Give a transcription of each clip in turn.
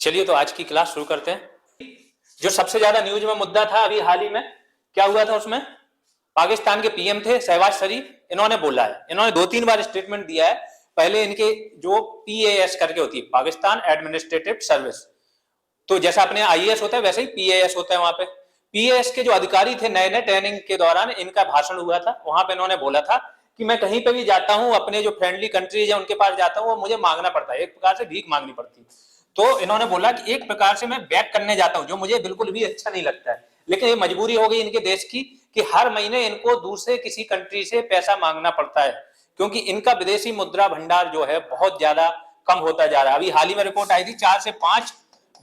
चलिए तो आज की क्लास शुरू करते हैं। जो सबसे ज्यादा न्यूज में मुद्दा था अभी हाल ही में क्या हुआ था, उसमें पाकिस्तान के पीएम थे शहबाज शरीफ। इन्होंने बोला है, इन्होंने 2-3 बार स्टेटमेंट दिया है। पहले इनके जो पीएएस करके होती है, पाकिस्तान एडमिनिस्ट्रेटिव सर्विस, तो जैसा अपने आईएएस होता है वैसे ही पीएएस होता है। वहां पे पीएएस के जो अधिकारी थे, नए नए ट्रेनिंग के दौरान इनका भाषण हुआ था। वहां पे इन्होंने बोला था कि मैं कहीं पे भी जाता हूं, अपने जो फ्रेंडली कंट्रीज है उनके पास जाता हूं, वो मुझे मांगना पड़ता है, एक प्रकार से भीख मांगनी पड़ती है। तो इन्होंने बोला कि एक प्रकार से मैं बैक करने जाता हूं, जो मुझे बिल्कुल भी अच्छा नहीं लगता है, लेकिन ये मजबूरी हो गई इनके देश की कि हर महीने इनको दूसरे किसी कंट्री से पैसा मांगना पड़ता है, क्योंकि इनका विदेशी मुद्रा भंडार जो है बहुत ज्यादा कम होता जा रहा है। अभी हाल ही में रिपोर्ट आई थी, 4 से 5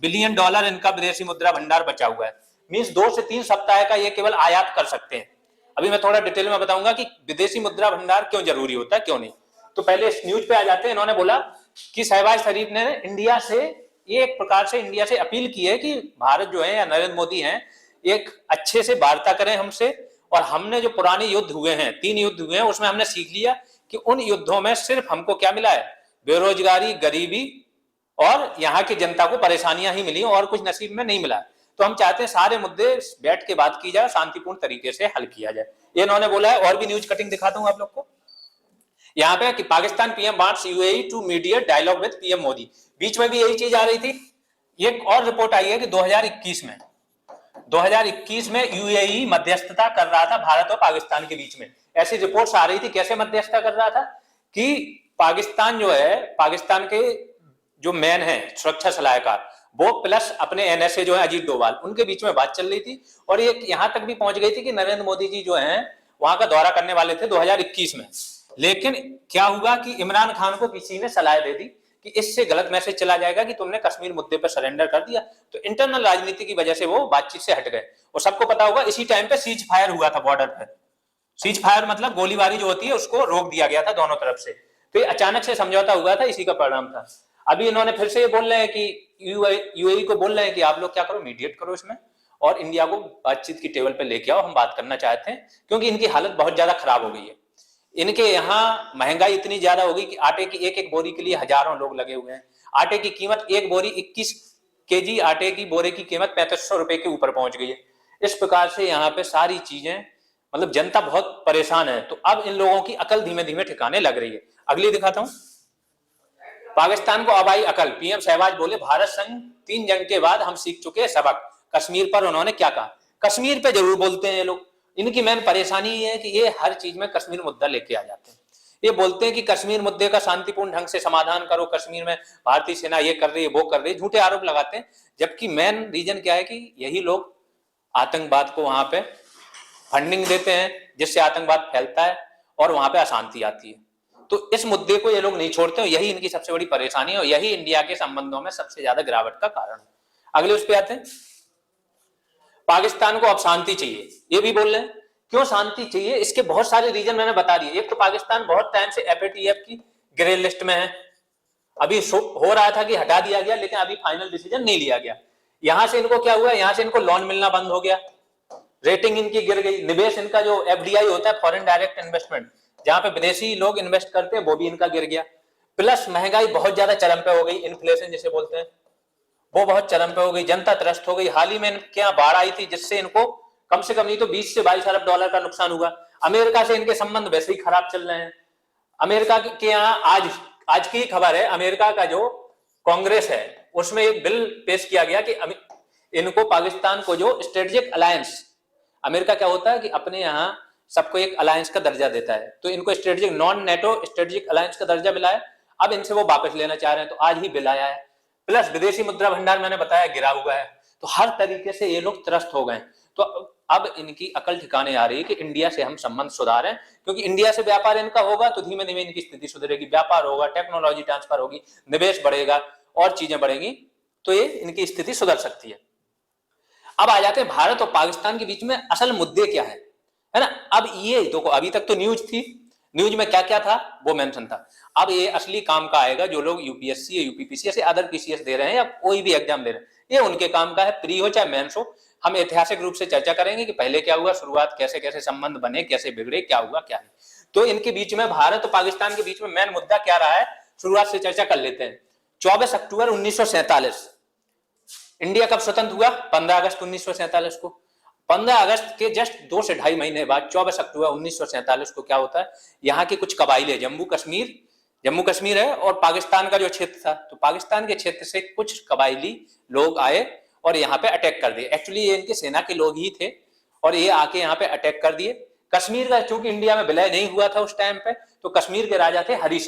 बिलियन डॉलर इनका विदेशी मुद्रा भंडार बचा हुआ है। मींस 2 से 3 सप्ताह का ये केवल आयात कर सकते हैं। अभी मैं थोड़ा डिटेल में बताऊंगा कि विदेशी मुद्रा भंडार क्यों जरूरी होता है, क्यों नहीं। तो पहले इस न्यूज पे आ जाते हैं। इन्होंने बोला कि शहबाज शरीफ ने इंडिया से, ये एक प्रकार से इंडिया से अपील की है कि भारत जो है या नरेंद्र मोदी हैं, एक अच्छे से वार्ता करें हमसे। और हमने जो पुराने युद्ध हुए हैं, 3 युद्ध हुए हैं, उसमें हमने सीख लिया कि उन युद्धों में सिर्फ हमको क्या मिला है, बेरोजगारी, गरीबी और यहाँ की जनता को परेशानियां ही मिली और कुछ नसीब में नहीं मिला। तो हम चाहते हैं सारे मुद्दे बैठ के बात की जाए, शांतिपूर्ण तरीके से हल किया जाए, ये इन्होंने बोला है। और भी न्यूज कटिंग दिखाता हूं आप लोग को यहाँ पे कि Pakistan PM wants UAE to mediate dialogue with PM Modi. बीच में भी यही चीज आ रही थी। एक और रिपोर्ट आई है कि 2021 में यूएई मध्यस्थता कर रहा था भारत और पाकिस्तान के बीच में। ऐसी रिपोर्ट्स आ रही थी। कैसे मध्यस्थता कर रहा था कि पाकिस्तान जो है, पाकिस्तान के जो मैन है सुरक्षा सलाहकार, वो प्लस अपने एनएसए जो है अजीत डोभाल, उनके बीच में बात चल रही थी। और ये यहां तक भी पहुंच गई थी कि नरेंद्र मोदी जी जो हैं वहां का दौरा करने वाले थे 2021 में। लेकिन क्या हुआ कि इमरान खान को किसी ने सलाह दे दी कि इससे गलत मैसेज चला जाएगा कि तुमने कश्मीर मुद्दे पर सरेंडर कर दिया। तो इंटरनल राजनीति की वजह से वो बातचीत से हट गए। और सबको पता होगा इसी टाइम पे सीज फायर हुआ था बॉर्डर पर। सीज फायर मतलब गोलीबारी जो होती है उसको रोक दिया गया था दोनों तरफ से। तो ये अचानक से समझौता हुआ था, इसी का परिणाम था। अभी इन्होंने फिर से ये बोल रहे हैं कि यूएई को बोल रहे हैं कि आप लोग क्या करो, मीडिएट करो इसमें और इंडिया को बातचीत की टेबल पे लेके आओ, हम बात करना चाहते हैं। क्योंकि इनकी हालत बहुत ज्यादा खराब हो गई है। इनके यहाँ महंगाई इतनी ज्यादा हो गई कि आटे की एक एक बोरी के लिए हजारों लोग लगे हुए हैं। आटे की कीमत, एक बोरी 21 केजी आटे की बोरे की कीमत 3500 रुपए के ऊपर पहुंच गई है। इस प्रकार से यहाँ पे सारी चीजें, मतलब जनता बहुत परेशान है। तो अब इन लोगों की अकल धीमे धीमे ठिकाने लग रही है। अगली दिखाता हूं। पाकिस्तान को अब आई अकल, पीएम शहबाज बोले भारत संग 3 जंग के बाद हम सीख चुके हैं सबक। कश्मीर पर उन्होंने क्या कहा, कश्मीर पे जरूर बोलते हैं ये लोग। इनकी मेन परेशानी ये है कि ये हर चीज में कश्मीर मुद्दा लेके आ जाते हैं। ये बोलते हैं कि कश्मीर मुद्दे का शांतिपूर्ण ढंग से समाधान करो, कश्मीर में भारतीय सेना ये कर रही है, वो कर रही है, झूठे आरोप लगाते हैं। जबकि मेन रीजन क्या है कि यही लोग आतंकवाद को वहां पे फंडिंग देते हैं, जिससे आतंकवाद फैलता है और वहां पे अशांति आती है। तो इस मुद्दे को ये लोग नहीं छोड़ते हैं। यही इनकी सबसे बड़ी परेशानी है और यही इंडिया के संबंधों में सबसे ज्यादा गिरावट का कारण है। अगले उस पे आते हैं। पाकिस्तान को अब शांति चाहिए, ये भी बोल रहे हैं। क्यों शांति चाहिए, इसके बहुत सारे रीजन मैंने बता दिए। एक तो पाकिस्तान बहुत टाइम से एफएटीएफ की ग्रे लिस्ट में है। अभी हो रहा था कि हटा दिया गया, लेकिन अभी फाइनल डिसीजन नहीं लिया गया। यहां से इनको क्या हुआ, यहां से इनको लोन मिलना बंद हो गया, रेटिंग इनकी गिर गई। निवेश इनका जो एफडीआई होता है, फॉरेन डायरेक्ट इन्वेस्टमेंट, जहां पे विदेशी लोग इन्वेस्ट करते हैं, वो भी इनका गिर गया। प्लस महंगाई बहुत ज्यादा चरम पे हो गई, इन्फ्लेशन जिसे बोलते हैं, वो बहुत चरम पे हो गई। जनता त्रस्त हो गई। हाल ही में इनके यहाँ बाढ़ आई थी, जिससे इनको कम से कम नहीं तो 20 से 22 अरब डॉलर का नुकसान हुआ। अमेरिका से इनके संबंध वैसे ही खराब चल रहे हैं। अमेरिका के यहाँ आज की खबर है, अमेरिका का जो कांग्रेस है उसमें एक बिल पेश किया गया कि इनको पाकिस्तान को जो स्ट्रेटेजिक अलायंस, अमेरिका क्या होता है कि अपने यहाँ सबको एक अलायंस का दर्जा देता है, तो इनको strategic, non NATO strategic alliance का दर्जा मिला है। अब इनसे वो वापस लेना चाह रहे हैं, तो आज ही बिल आया है। प्लस विदेशी मुद्रा भंडार मैंने बताया गिरा हुआ है। तो हर तरीके से ये लोग त्रस्त हो गए। तो अब इनकी अकल ठिकाने आ रही है कि इंडिया से हम संबंध सुधारें, क्योंकि इंडिया से व्यापार इनका होगा तो धीमे धीमे इनकी स्थिति सुधरेगी। व्यापार होगा, टेक्नोलॉजी ट्रांसफर होगी, निवेश बढ़ेगा और चीजें बढ़ेंगी, तो ये इनकी स्थिति सुधर सकती है। अब आ जाते हैं भारत और पाकिस्तान के बीच में असल मुद्दे क्या है ना। अब ये देखो, अभी तक तो न्यूज थी, न्यूज में क्या क्या था वो मेंशन था। अब ये असली काम का आएगा। जो लोग यूपीएससी या यूपीपीसीएस या अदर पीसीएस दे रहे हैं या कोई भी एग्जाम दे रहे हैं, ये उनके काम का है, प्री हो चाहे मेंस हो। हम ऐतिहासिक रूप से चर्चा करेंगे कि पहले क्या हुआ, शुरुआत कैसे कैसे संबंध बने, कैसे बिगड़े, क्या हुआ क्या नहीं। तो इनके बीच में, भारत और पाकिस्तान के बीच में मेन मुद्दा क्या रहा है, शुरुआत से चर्चा कर लेते हैं। 24 अक्टूबर 1947 इंडिया कब स्वतंत्र हुआ? 15 अगस्त 1947 को। 15 अगस्त के जस्ट 2 से ढाई महीने बाद 24 अक्टूबर 1947 को क्या होता है, यहाँ के कुछ कबाइले, जम्मू कश्मीर है और पाकिस्तान का जो क्षेत्र था, तो पाकिस्तान के क्षेत्र से कुछ कबाइली लोग आए और यहाँ पे अटैक कर दिए। एक्चुअली ये इनके सेना के लोग ही थे और ये आके यहाँ पे अटैक कर दिए। कश्मीर का, चूंकि इंडिया में विलय नहीं हुआ था उस टाइम पे, तो कश्मीर के राजा थे हरि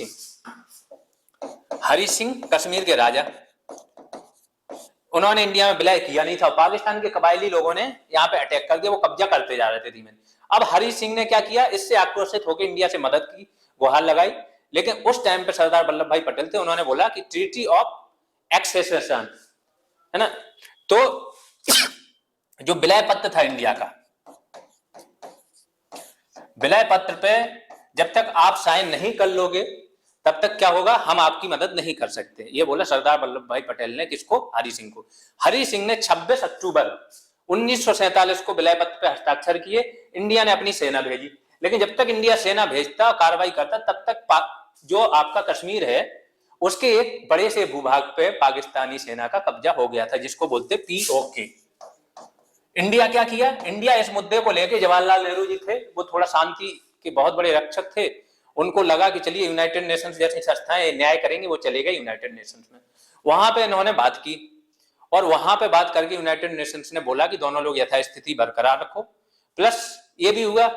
सिंह कश्मीर के राजा। उन्होंने इंडिया में विलय किया नहीं था। पाकिस्तान के कबायली लोगों ने यहाँ पे अटैक कर दिया, वो कब्जा करते जा रहे थे धीमे। अब हरि सिंह ने क्या किया, इससे आक्रोशित होकर इंडिया से मदद की गुहार लगाई। लेकिन उस टाइम पे सरदार वल्लभ भाई पटेल थे, उन्होंने बोला कि ट्रीटी ऑफ एक्सेशन है ना, तो जो विलय पत्र था इंडिया का, विलय पत्र पे जब तक आप साइन नहीं कर लोगे तब तक क्या होगा, हम आपकी मदद नहीं कर सकते। ये बोला सरदार वल्लभ भाई पटेल ने, किसको? हरि सिंह को। हरि सिंह ने 26 अक्टूबर 1947 को विलय पत्र पे हस्ताक्षर किए। इंडिया ने अपनी सेना भेजी, लेकिन जब तक इंडिया सेना भेजता, कार्रवाई करता, तब तक जो आपका कश्मीर है उसके एक बड़े से भूभाग पे पाकिस्तानी सेना का कब्जा हो गया था, जिसको बोलते POK। इंडिया क्या किया, इंडिया इस मुद्दे को लेके, जवाहरलाल नेहरू जी थे, वो थोड़ा शांति के बहुत बड़े रक्षक थे, उनको लगा कि चलिए यूनाइटेड नेशंस जैसी संस्थाएं न्याय करेंगी, वो चले गए यूनाइटेड नेशंस में। वहां पे इन्होंने बात की और वहां पे बात करके यूनाइटेड नेशंस ने बोला कि दोनों लोग यथास्थिति बरकरार रखो। प्लस ये भी हुआ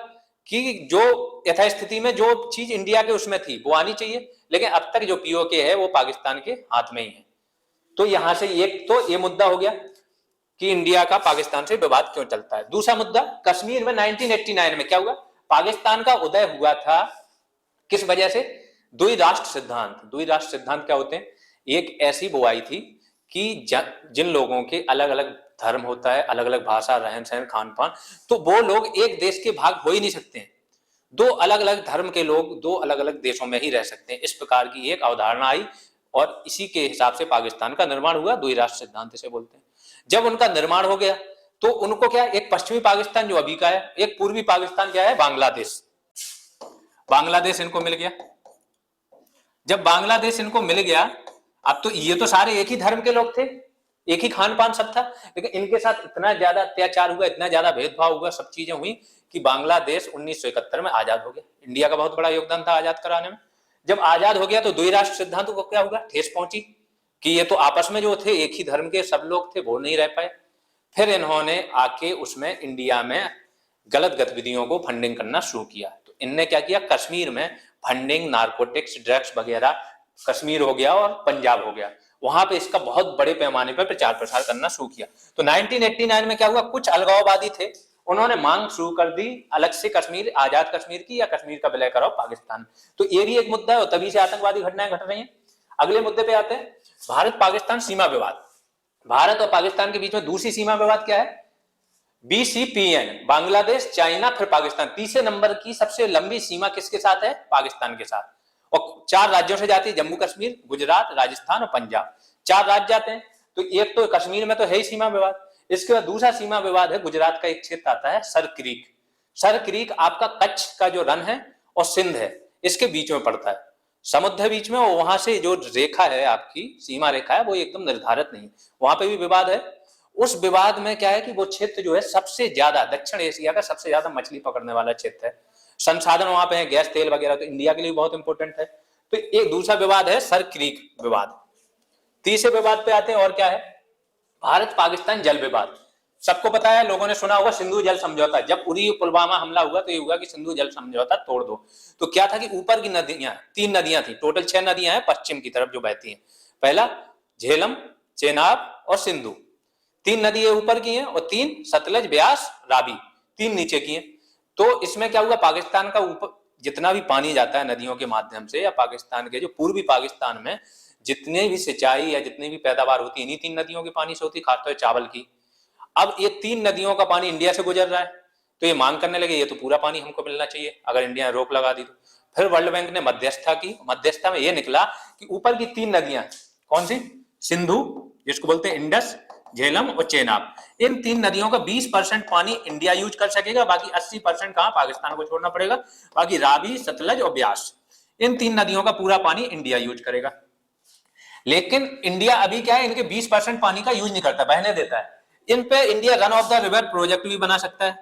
कि जो यथास्थिति में जो चीज इंडिया के उसमें थी वो आनी चाहिए, लेकिन अब तक जो POK है वो पाकिस्तान के हाथ में ही है। तो यहां से एक तो ये मुद्दा हो गया कि इंडिया का पाकिस्तान से विवाद क्यों चलता है। दूसरा मुद्दा, कश्मीर में 1989 में क्या हुआ, पाकिस्तान का उदय हुआ था किस वजह से? द्विराष्ट्र सिद्धांत क्या होते हैं? एक ऐसी बुआई थी कि जिन लोगों के अलग अलग धर्म होता है, अलग अलग भाषा, रहन सहन, खान पान, तो वो लोग एक देश के भाग हो ही नहीं सकते हैं। दो अलग अलग धर्म के लोग दो अलग अलग देशों में ही रह सकते हैं। इस प्रकार की एक अवधारणा आई और इसी के हिसाब से पाकिस्तान का निर्माण हुआ। द्विराष्ट्र सिद्धांत इसे बोलते हैं। जब उनका निर्माण हो गया तो उनको क्या, एक पश्चिमी पाकिस्तान जो अभी का है, एक पूर्वी पाकिस्तान क्या है, बांग्लादेश इनको मिल गया। जब बांग्लादेश इनको मिल गया, अब तो ये तो सारे एक ही धर्म के लोग थे, एक ही खान पान सब था, लेकिन इनके साथ इतना ज्यादा अत्याचार हुआ, इतना ज्यादा भेदभाव हुआ, सब चीजें हुई कि बांग्लादेश 1971 में आजाद हो गया। इंडिया का बहुत बड़ा योगदान था आजाद कराने में। जब आजाद हो गया तो द्विराष्ट्र सिद्धांत को क्या हुआ, ठेस पहुंची कि ये तो आपस में जो थे एक ही धर्म के सब लोग थे, वो नहीं रह पाए। फिर इन्होंने आके उसमें इंडिया में गलत गतिविधियों को फंडिंग करना शुरू किया। तो इनने क्या किया, कश्मीर में फंडिंग, नारकोटिक्स, ड्रग्स वगैरह, कश्मीर हो गया और पंजाब हो गया, वहां पे इसका बहुत बड़े पैमाने पर प्रचार प्रसार करना शुरू किया। तो 1989 में क्या हुआ, कुछ अलगाववादी थे, उन्होंने मांग शुरू कर दी अलग से कश्मीर, आजाद कश्मीर की, या कश्मीर का विलय कराओ पाकिस्तान। तो ये भी एक मुद्दा है और तभी से आतंकवादी घटनाएं घट रही हैं। अगले मुद्दे पे आते हैं, भारत पाकिस्तान सीमा विवाद। भारत और पाकिस्तान के बीच में दूसरी सीमा विवाद क्या है, BCPN, बांग्लादेश, चाइना, फिर पाकिस्तान। तीसरे नंबर की सबसे लंबी सीमा किसके साथ है, पाकिस्तान के साथ। और 4 राज्यों से जाती है, जम्मू कश्मीर, गुजरात, राजस्थान और पंजाब, 4 राज्य जाते हैं। तो एक तो कश्मीर में तो है ही सीमा विवाद। इसके बाद दूसरा सीमा विवाद है, गुजरात का एक क्षेत्र आता है सर क्रीक आपका कच्छ का जो रन है और सिंध है, इसके बीच में पड़ता है, समुद्र बीच में, और वहां से जो रेखा है आपकी सीमा रेखा है वो एकदम निर्धारित नहीं, वहां पे भी विवाद है। उस विवाद में क्या है कि वो क्षेत्र जो है सबसे ज्यादा दक्षिण एशिया का सबसे ज्यादा मछली पकड़ने वाला क्षेत्र है। संसाधन वहां पे है, गैस तेल वगैरह, तो इंडिया के लिए बहुत इंपॉर्टेंट है। तो एक दूसरा विवाद है सर क्रीक विवाद। तीसरे विवाद पे आते हैं, और क्या है, भारत पाकिस्तान जल विवाद। सबको पता है, लोगों ने सुना होगा सिंधु जल समझौता। जब उरी पुलवामा हमला हुआ तो ये हुआ कि सिंधु जल समझौता तोड़ दो। तो क्या था कि ऊपर की नदियां, 3 नदियां थी, टोटल 6 नदियां हैं पश्चिम की तरफ जो बहती हैं। पहला झेलम, चेनाब और सिंधु, 3 नदियां ऊपर की हैं, और 3 सतलज, ब्यास, रावी, 3 नीचे की हैं। तो इसमें क्या हुआ, पाकिस्तान का ऊपर जितना भी पानी जाता है नदियों के माध्यम से, या पाकिस्तान के जो पूर्वी पाकिस्तान में जितने भी सिंचाई या जितनी भी पैदावार होती है इन्हीं 3 नदियों के पानी से होती, खासतौर चावल की। अब ये 3 नदियों का पानी इंडिया से गुजर रहा है, तो ये मांग करने लगे ये तो पूरा पानी हमको मिलना चाहिए, अगर इंडिया ने रोक लगा दी तो। फिर वर्ल्ड बैंक ने मध्यस्थता की, मध्यस्थता में ये निकला कि ऊपर की 3 नदियां कौन सी, सिंधु जिसको बोलते हैं इंडस, झेलम और चेनाब, इन 3 नदियों का 20% पानी इंडिया यूज कर सकेगा, बाकी 80% कहां, पाकिस्तान को छोड़ना पड़ेगा। बाकी रावी, सतलज और ब्यास, इन 3 नदियों का पूरा पानी इंडिया यूज करेगा। लेकिन इंडिया अभी क्या है, इनके 20% पानी का यूज नहीं करता, बहने देता है। इन पे India run of the river project भी बना सकता है,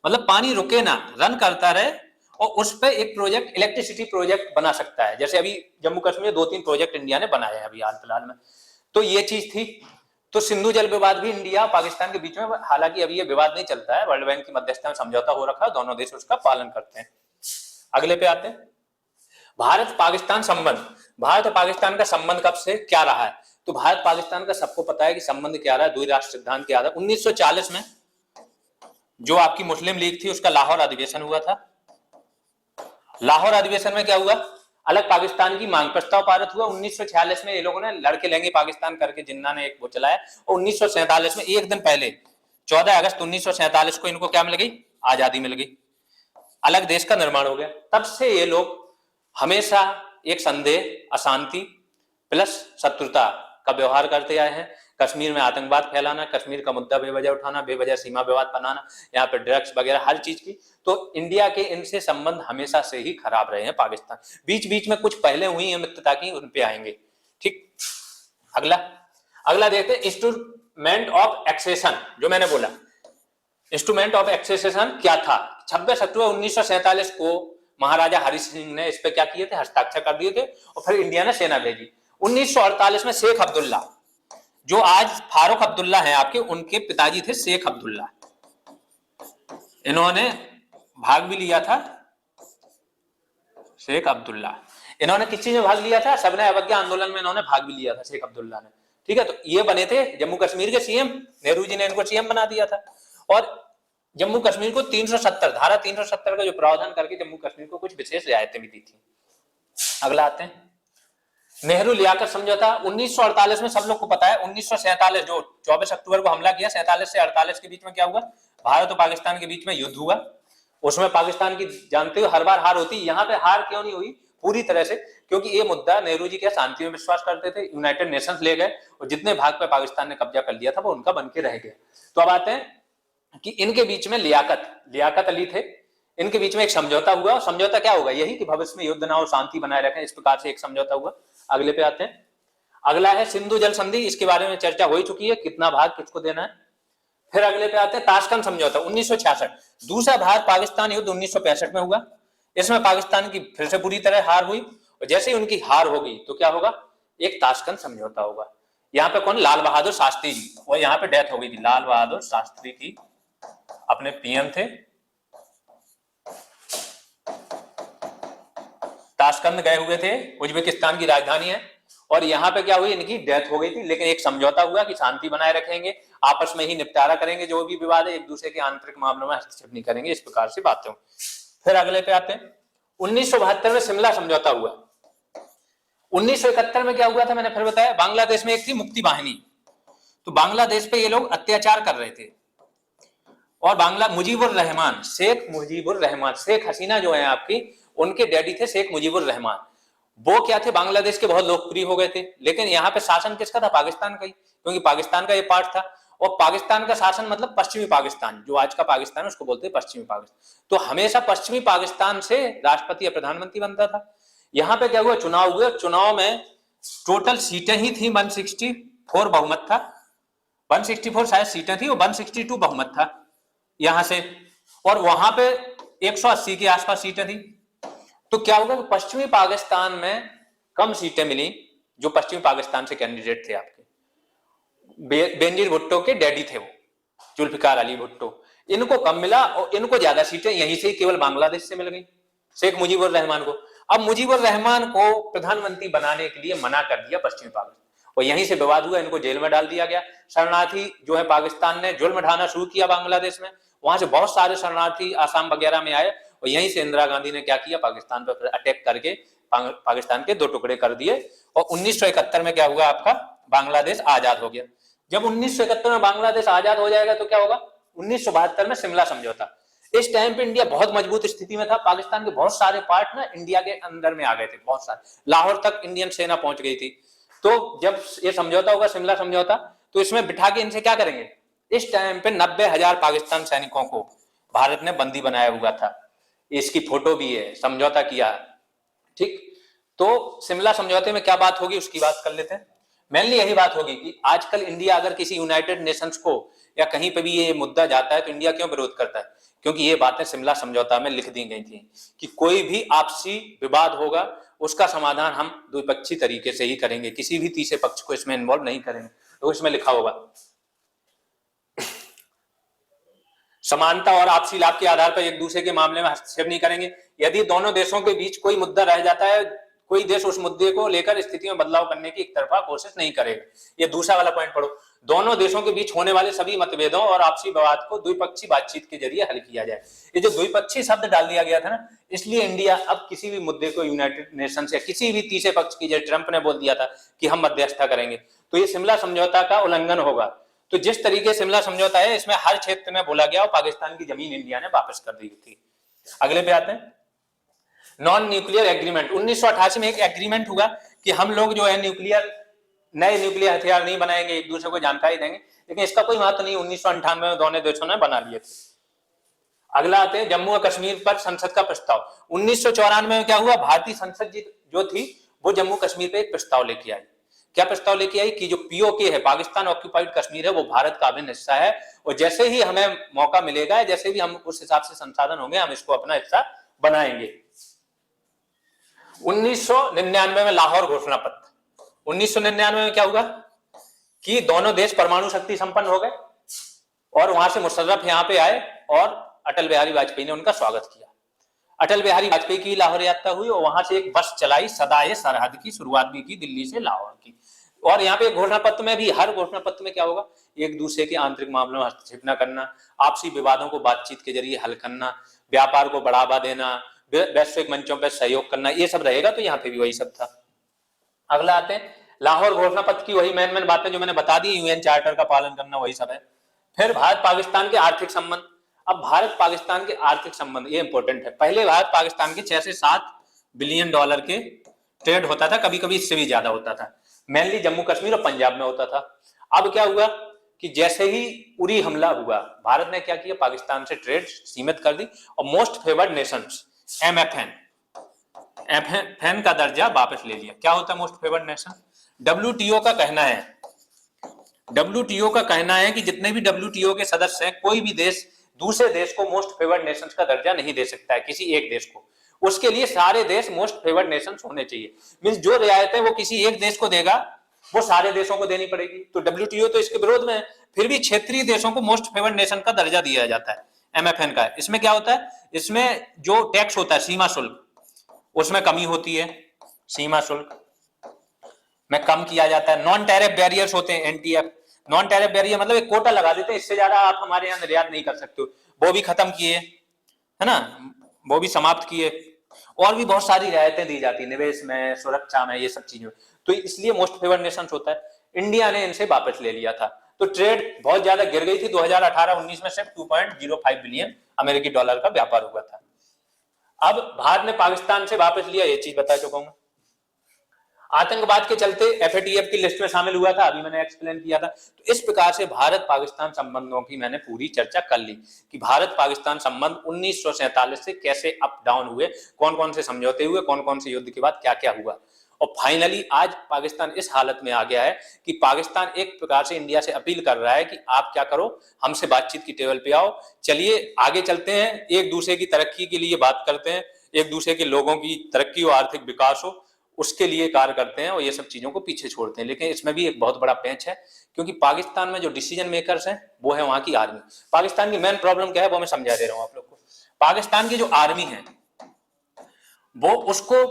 मतलब पानी रुके ना, रन करता रहे, और उस पे एक प्रोजेक्ट, इलेक्ट्रिसिटी प्रोजेक्ट बना सकता है। जैसे अभी जम्मू कश्मीर 2-3 प्रोजेक्ट इंडिया ने बनाए हैं अभी हाल फिलहाल में। तो ये चीज थी। तो सिंधु जल विवाद भी इंडिया और पाकिस्तान के बीच में, हालांकि अभी ये विवाद नहीं चलता है, वर्ल्ड बैंक की मध्यस्थता में समझौता हो रखा है, दोनों देश उसका पालन करते हैं। अगले पे आते हैं, भारत पाकिस्तान संबंध। भारत और पाकिस्तान का संबंध कब से क्या रहा है? तो भारत पाकिस्तान का सबको पता है कि संबंध क्या रहा है, द्विराष्ट्र सिद्धांत के आधार। 1940 में जो आपकी मुस्लिम लीग थी उसका लाहौर अधिवेशन हुआ था। लाहौर अधिवेशन में क्या हुआ, अलग पाकिस्तान की मांग प्रस्ताव पारित हुआ। 1946 में ये लोगों ने लड़के लेंगे पाकिस्तान करके जिन्ना ने एक वो चलाया, और 1947 में एक दिन पहले 14 अगस्त 1947 को इनको क्या मिल गई, आजादी मिल गई, अलग देश का निर्माण हो गया। तब से ये लोग हमेशा एक संदेह, अशांति प्लस शत्रुता का व्यवहार करते आए हैं। कश्मीर में आतंकवाद फैलाना, कश्मीर का मुद्दा बेवजह उठाना, बेवजह सीमा विवाद बनाना, यहाँ पे ड्रग्स वगैरह हर चीज की। तो इंडिया के इनसे संबंध हमेशा से ही खराब रहे हैं पाकिस्तान। बीच बीच में कुछ पहले हुई है मित्रता की, उन पे आएंगे। ठीक, अगला अगला देखते हैं, इंस्ट्रूमेंट ऑफ एक्सेशन। जो मैंने बोला इंस्ट्रूमेंट ऑफ एक्सेशन क्या था, 26 अक्टूबर 1947 को महाराजा हरि सिंह ने इस पे क्या किए थे, हस्ताक्षर कर दिए थे, और फिर इंडिया ने सेना भेजी। 1948 में शेख अब्दुल्ला, जो आज फारूक अब्दुल्ला हैं आपके, उनके पिताजी थे शेख अब्दुल्ला, इन्होंने भाग भी लिया था। शेख अब्दुल्ला इन्होंने किस चीज में भाग लिया था, सबने अवज्ञा आंदोलन में इन्होंने भाग भी लिया था शेख अब्दुल्ला ने। ठीक है, तो ये बने थे जम्मू कश्मीर के सीएम, नेहरू जी ने इनको सीएम बना दिया था। और जम्मू कश्मीर को 370 धारा 370 का जो प्रावधान करके जम्मू कश्मीर को कुछ विशेष रियायतें भी दी थी। अगला आते हैं, नेहरू लियाकत समझौता 1948 में, सब लोग को पता है। 1947 जो 24 अक्टूबर को हमला किया, 47 से 48 के बीच में क्या हुआ, भारत और पाकिस्तान के बीच में युद्ध हुआ। उसमें पाकिस्तान की जानते हो हर बार हार होती, यहाँ पे हार क्यों नहीं हुई पूरी तरह से, क्योंकि ये मुद्दा नेहरू जी क्या शांति में विश्वास करते थे, यूनाइटेड नेशंस ले गए और जितने भाग पे पाकिस्तान ने कब्जा कर लिया था वो उनका बन के रह गया। तो अब आते हैं कि इनके बीच में लियाकत अली थे, इनके बीच में एक समझौता हुआ। समझौता क्या होगा, यही कि भविष्य में युद्ध ना हो, शांति बनाए रखें, इस प्रकार से एक समझौता हुआ। अगले पे आते हैं, अगला है सिंधु जल संधि, इसके बारे में चर्चा हो चुकी है, कितना भाग किसको देना है। फिर अगले पे आते हैं ताशकंद समझौता 1966, दूसरा भारत पाकिस्तान युद्ध 1965 में हुआ। इसमें पाकिस्तान की फिर से बुरी तरह हार हुई, और जैसे ही उनकी हार होगी तो क्या होगा, एक ताशकंद समझौता होगा। यहाँ पे कौन, लाल बहादुर शास्त्री जी, और यहाँ पे डेथ हो गई थी, लाल बहादुर शास्त्री की अपने पीएम थे, ताशकंद गए हुए थे, उज्बेकिस्तान की राजधानी है, और यहाँ पे क्या हुई, इनकी डेथ हो गई थी। लेकिन एक समझौता हुआ कि शांति बनाए रखेंगे, आपस में ही निपटारा करेंगे जो भी विवाद है, एक दूसरे के आंतरिक मामलों में हस्तक्षेप नहीं करेंगे, इस प्रकार से बातें हुई। फिर अगले पे आते हैं, 1972 में शिमला समझौता हुआ। 1971 में क्या हुआ था, मैंने फिर बताया, बांग्लादेश में एक थी मुक्ति वाहिनी, तो बांग्लादेश पे ये लोग अत्याचार कर रहे थे, और मुजीबुर रहमान, शेख मुजीबुर रहमान, शेख हसीना जो है आपकी, उनके डैडी थे शेख मुजीबुर रहमान, वो क्या थे, बांग्लादेश के बहुत लोकप्रिय हो गए थे। लेकिन यहाँ पे शासन किसका था, पाकिस्तान का ही, क्योंकि पाकिस्तान का ये पार्ट था। और पाकिस्तान का शासन मतलब पश्चिमी पाकिस्तान, जो आज का पाकिस्तान है उसको बोलते हैं पश्चिमी पाकिस्तान। तो हमेशा पश्चिमी पाकिस्तान से राष्ट्रपति या प्रधानमंत्री बनता था। यहाँ पे क्या हुआ, चुनाव हुए, चुनाव में टोटल सीटें ही थी 164 बहुमत था, 164 शायद सीटें थी और 162 बहुमत था यहां से, और वहां पे 180 के आसपास सीटें थी। तो क्या होगा, पश्चिमी पाकिस्तान में कम सीटें मिली, जो पश्चिमी पाकिस्तान से कैंडिडेट थे आपके, बेनजीर भुट्टो के डैडी थे वो, जुल्फिकार अली भुट्टो, इनको कम मिला, और इनको ज्यादा सीटें यहीं से केवल बांग्लादेश से मिल गई, शेख मुजीबुर रहमान को। अब मुजीबुर रहमान को प्रधानमंत्री बनाने के लिए मना कर दिया पश्चिमी पाकिस्तान, और यहीं से विवाद हुआ, इनको जेल में डाल दिया गया। शरणार्थी जो है पाकिस्तान ने जुल्म ढाना शुरू किया बांग्लादेश में, वहां से बहुत सारे शरणार्थी आसाम वगैरह में आए, और यहीं से इंदिरा गांधी ने क्या किया, पाकिस्तान पर अटैक करके पाकिस्तान के 2 टुकड़े कर दिए, और 1971 में क्या हुआ, आपका बांग्लादेश आजाद हो गया। जब 1971 में बांग्लादेश आजाद हो जाएगा तो क्या होगा, 1972 में शिमला समझौता। इस टाइम पे इंडिया बहुत मजबूत स्थिति में था, पाकिस्तान के बहुत सारे पार्ट ना इंडिया के अंदर में आ गए थे, बहुत सारे, लाहौर तक इंडियन सेना पहुंच गई थी। तो जब ये समझौता होगा, शिमला समझौता, तो इसमें बिठा के इनसे क्या करेंगे, इस टाइम पे 90,000 पाकिस्तान सैनिकों को भारत ने बंदी बनाया हुआ था, इसकी फोटो भी है, समझौता किया। ठीक, तो शिमला समझौते में क्या बात होगी उसकी बात कर लेते हैं। मेनली यही बात होगी कि आजकल इंडिया अगर किसी यूनाइटेड नेशंस को या कहीं पे भी ये मुद्दा जाता है तो इंडिया क्यों विरोध करता है? क्योंकि ये बातें शिमला समझौता में लिख दी गई थी कि कोई भी आपसी विवाद होगा उसका समाधान हम द्विपक्षीय तरीके से ही करेंगे, किसी भी तीसरे पक्ष को इसमें इन्वॉल्व नहीं करेंगे। तो इसमें लिखा होगा समानता और आपसी लाभ के आधार पर एक दूसरे के मामले में हस्तक्षेप नहीं करेंगे। यदि दोनों देशों के बीच कोई मुद्दा रह जाता है, कोई देश उस मुद्दे को लेकर स्थिति में बदलाव करने की एक तरफा कोशिश नहीं करेगा। ये दूसरा वाला पॉइंट पढ़ो, दोनों देशों के बीच होने वाले सभी मतभेदों और आपसी विवाद को द्विपक्षीय बातचीत के जरिए हल किया जाए। ये जो द्विपक्षीय शब्द डाल दिया गया था ना, इसलिए इंडिया अब किसी भी मुद्दे को यूनाइटेड नेशंस या किसी भी तीसरे पक्ष की, जैसे ट्रंप ने बोल दिया था कि हम मध्यस्थता करेंगे, तो ये शिमला समझौता का उल्लंघन होगा। तो जिस तरीके से शिमला समझौता है इसमें हर क्षेत्र में बोला गया और पाकिस्तान की जमीन इंडिया ने वापस कर दी थी। अगले पे आते हैं, नॉन न्यूक्लियर एग्रीमेंट। 1988 में एक एग्रीमेंट हुआ कि हम लोग जो है नए न्यूक्लियर हथियार नहीं बनाएंगे, एक दूसरे को जानकारी देंगे, लेकिन इसका कोई महत्व नहीं 1998 में दोनों देशों ने बना लिए थे। अगला आते हैं जम्मू और कश्मीर पर संसद का प्रस्ताव। 1994 में क्या हुआ, भारतीय संसद जो थी वो जम्मू कश्मीर पे एक प्रस्ताव लेके आई। क्या प्रस्ताव लेके आई कि जो पीओके है, पाकिस्तान ऑक्यूपाइड कश्मीर है, वो भारत का अभिन्न हिस्सा है और जैसे ही हमें मौका मिलेगा, जैसे भी हम उस हिसाब से संसाधन होंगे, हम इसको अपना हिस्सा बनाएंगे। 1999 में लाहौर घोषणा पत्र। 1999 में क्या हुआ कि दोनों देश परमाणु शक्ति संपन्न हो गए और वहां से मुशर्रफ यहां पे आए और अटल बिहारी वाजपेयी ने उनका स्वागत किया। अटल बिहारी वाजपेयी की लाहौर यात्रा हुई और वहां से एक बस चलाई, सदाए सरहद की शुरुआत भी की दिल्ली से लाहौर की। और यहाँ पे घोषणा पत्र में भी, हर घोषणा पत्र में क्या होगा, एक दूसरे के आंतरिक मामलों में हस्तक्षेप न करना, आपसी विवादों को बातचीत के जरिए हल करना, व्यापार को बढ़ावा देना, वैश्विक मंचों पर सहयोग करना, ये सब रहेगा। तो यहाँ पे भी वही सब था। अगला आते हैं लाहौर घोषणा पत्र की वही मेन बातें जो मैंने बता दी, यूएन चार्टर का पालन करना, वही सब है। फिर भारत पाकिस्तान के आर्थिक संबंध। अब भारत पाकिस्तान के आर्थिक संबंध ये इंपॉर्टेंट है। पहले भारत पाकिस्तान के 6 से 7 बिलियन डॉलर के ट्रेड होता था, कभी कभी इससे भी ज्यादा होता था, मेनली जम्मू कश्मीर और पंजाब में होता था। अब क्या हुआ कि जैसे ही उरी हमला हुआ, भारत ने क्या किया, पाकिस्तान से ट्रेड सीमित कर दी और मोस्ट फेवर्ड नेशंस एमएफएन का दर्जा वापस ले लिया। क्या होता है मोस्ट फेवर्ड नेशन? डब्ल्यूटीओ का कहना है कि जितने भी डब्ल्यूटीओ के सदस्य हैं, कोई भी देश दूसरे देश को मोस्ट फेवर्ड नेशंस का दर्जा नहीं दे सकता है, किसी एक देश को। उसके लिए सारे देश मोस्ट फेवर्ड नेशंस होने चाहिए। मींस जो रियायतें वो किसी एक देश को देगा वो सारे देशों को देनी पड़ेगी। तो डब्ल्यूटीओ तो इसके विरोध में है, फिर भी क्षेत्रीय देशों को मोस्ट फेवर्ड नेशन का दर्जा दिया जाता है एमएफएन का। इसमें क्या होता है, इसमें जो टैक्स होता है, सीमा शुल्क, उसमें कमी होती है, सीमा शुल्क में कम किया जाता है। नॉन टैरिफ बैरियर्स होते हैं, एनटीएफ। नॉन टैरिफ बैरियर मतलब एक कोटा लगा देते हैं, इससे ज्यादा आप हमारे यहाँ निर्यात नहीं कर सकते हो, वो भी खत्म किए, है ना, वो भी समाप्त किए। और भी बहुत सारी रियायतें दी जाती है, निवेश में, सुरक्षा में, ये सब चीजों। तो इसलिए मोस्ट फेवर्ड नेशन होता है। इंडिया ने इनसे वापस ले लिया था, तो ट्रेड बहुत ज्यादा गिर गई थी। 2018-19 में सिर्फ 2.05 बिलियन अमेरिकी डॉलर का व्यापार हुआ था। अब भारत ने पाकिस्तान से वापस लिया, ये चीज बता चुका हूं। आतंकवाद के चलते एफएटीएफ की लिस्ट में शामिल हुआ था, अभी मैंने एक्सप्लेन किया था। तो इस प्रकार से भारत पाकिस्तान संबंधों की मैंने पूरी चर्चा कर ली कि भारत पाकिस्तान संबंध 1947 से कैसे अप डाउन हुए, कौन कौन से समझौते हुए, कौन कौन से युद्ध के बाद क्या क्या हुआ, और फाइनली आज पाकिस्तान इस हालत में आ गया है कि पाकिस्तान एक प्रकार से इंडिया से अपील कर रहा है कि आप क्या करो, हमसे बातचीत की टेबल पे आओ, चलिए आगे चलते हैं, एक दूसरे की तरक्की के लिए बात करते हैं, एक दूसरे के लोगों की तरक्की और आर्थिक विकास हो, उसके लिए कार्य करते हैं और ये सब चीजों को पीछे छोड़ते हैं। लेकिन इसमें भी एक बहुत बड़ा पेंच है, क्योंकि पाकिस्तान में जो डिसीजन मेकर्स हैं वो है वहां की आर्मी। पाकिस्तान की मेन प्रॉब्लम क्या है वो मैं समझा दे रहा हूं आप लोग को। पाकिस्तान की जो आर्मी है वो, उसको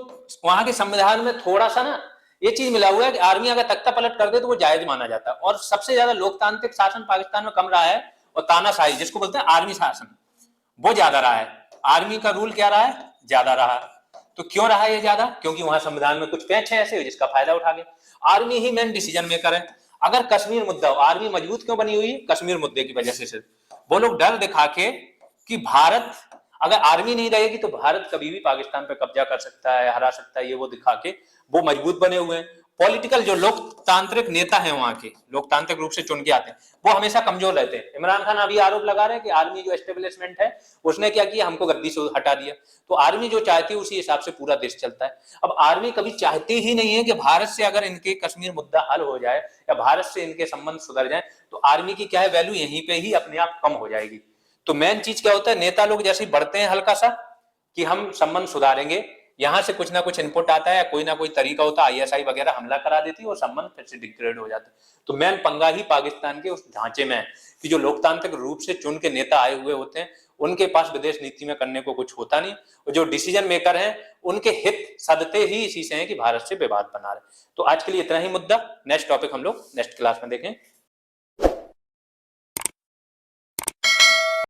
वहां के संविधान में थोड़ा सा ना ये चीज मिला हुआ है कि आर्मी अगर तख्ता पलट कर दे तो वो जायज माना जाता है। और सबसे ज्यादा लोकतांत्रिक शासन पाकिस्तान में कम रहा है और तानाशाही, जिसको बोलते हैं आर्मी शासन, वो ज्यादा रहा है। आर्मी का रूल क्या रहा है, ज्यादा रहा। तो क्यों रहा ये ज्यादा? क्योंकि वहां संविधान में कुछ पेच है ऐसे जिसका फायदा उठा गया। आर्मी ही मेन डिसीजन मेकर है। अगर कश्मीर मुद्दा हो, आर्मी मजबूत क्यों बनी हुई है? कश्मीर मुद्दे की वजह से। सिर्फ वो लोग डर दिखा के कि भारत, अगर आर्मी नहीं रहेगी तो भारत कभी भी पाकिस्तान पे कब्जा कर सकता है, हरा सकता है, ये वो दिखा के वो मजबूत बने हुए हैं। पॉलिटिकल जो लोकतांत्रिक नेता हैं वहां के, लोकतांत्रिक रूप से चुन के आते हैं, वो हमेशा कमजोर रहते हैं। इमरान खान अभी आरोप लगा रहे हैं कि आर्मी जो एस्टेब्लिशमेंट है उसने क्या किया, हमको गद्दी से हटा दिया। तो आर्मी जो चाहती है उसी हिसाब से पूरा देश चलता है। अब आर्मी कभी चाहती ही नहीं है कि भारत से अगर इनके कश्मीर मुद्दा हल हो जाए या भारत से इनके संबंध सुधर जाए, तो आर्मी की क्या है वैल्यू यहीं पे ही अपने आप कम हो जाएगी। तो मेन चीज क्या होता है, नेता लोग जैसे ही बढ़ते हैं हल्का सा कि हम संबंध सुधारेंगे, यहां से कुछ ना कुछ इनपुट आता है, कोई ना कोई तरीका होता है, आईएसआई वगैरह हमला करा देती है और संबंध फिर से डिग्रेड हो जाता है। तो मेन पंगा ही पाकिस्तान के उस ढांचे में है कि जो लोकतांत्रिक रूप से चुन के नेता आए हुए होते हैं उनके पास विदेश नीति में करने को कुछ होता नहीं, और जो डिसीजन मेकर हैं उनके हित सदते ही इसी से हैं कि भारत से विवाद बना रहे। तो आज के लिए इतना ही मुद्दा, नेक्स्ट टॉपिक हम लोग नेक्स्ट क्लास में देखें।